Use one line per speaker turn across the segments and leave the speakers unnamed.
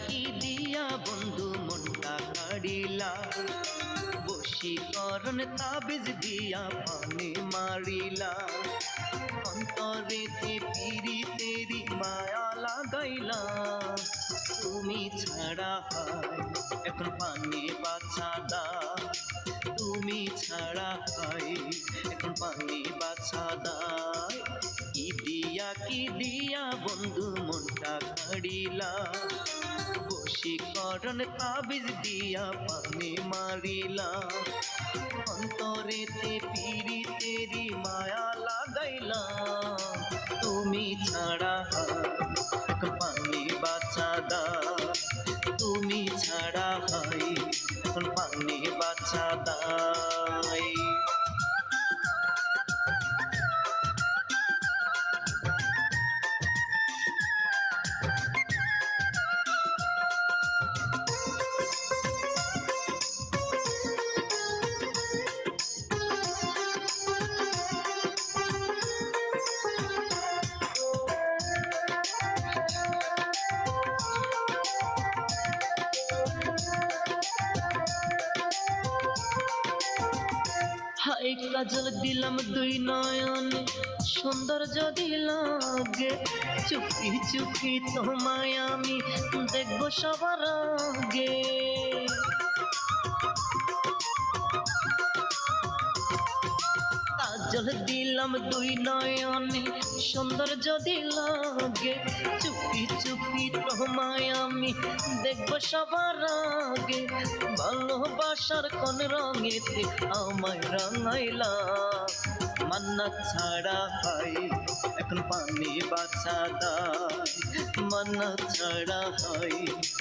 কি দিয়া বন্ধু মনটা কাড়িলা, বশীকরণ তাবিজ দিয়া পানে মারিলা, অন্তরেতে পিরিতেরি মায়া লাগাইলা, তুমি ছাড়া হয় এখন পানে বাছা দা, তুমি ছাড়া হয় এখন পানে বাছা দায়। কি দিয়া বন্ধু মনটা কাড়িলা, বশীকরণ তাবিজ দিয়া পানে মারিলা, অন্তরেতে পিরিতেরি মায়া লাগাইলা, তুমি ছাড়া এখন পানে বাছা দা, তুমি ছাড়া হয় এখন পানে বাছা দায়। হাই কাজল দিলাম দুই নয়নে, সৌন্দর্য দিলাগে, চুপি চুপি তোমায় আমি দেখবো সবার আগে। কাজল দিলাম দুই নয়নে, সৌন্দর্য দিলাগে, চুপি চুপি তোমায় আমি দেখবো সবার আগে। ভালোবাসার কোন রঙেতে আমায় রাঙাইলা, মান্নাত ছাড়া হয় এখন পানে বাছা দায়, মান্নাত ছাড়া হয়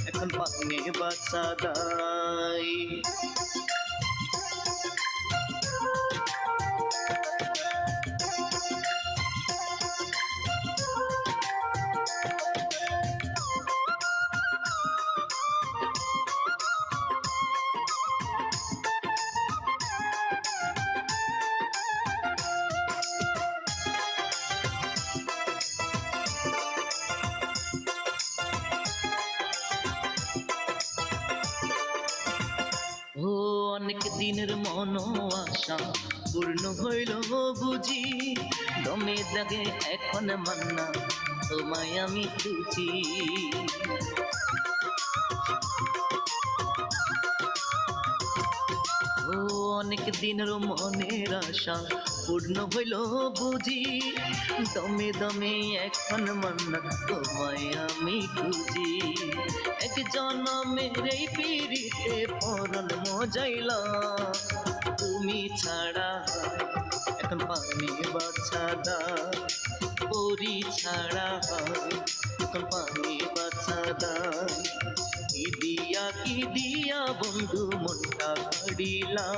এখন পানে বাছা দায়। অনেক দিনের মন আশা পূর্ণ হইল বুঝি, দমে দাগে এখন মান্না তোমায় আমি খুঁজি। অনেক দিনের মনের আশা পূর্ণ হইল বুঝি, দমে দমে এখন মান্না তোমায় আমি খুঁজি। এক জনমের এই পিরিতে পরন মজাইলা, তুমি ছাড়া এখন পানি বাছা দা, পরি ছাড়া এখন পানি বাছা দা। কি দিয়া বন্ধু মনটা কাড়িলা,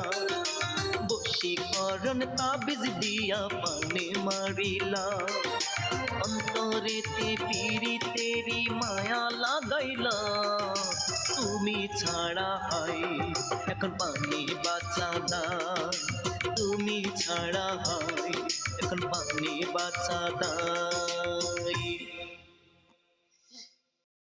বশীকরণ তাবিজ দিয়া পানে মারিলা, অন্তরেতে পিরিতেরি মায়া লাগাইলা, তুমি ছাড়া হয় এখন পানে বাছা দা, তুমি ছাড়া হয় এখন পানে বাছা দায়।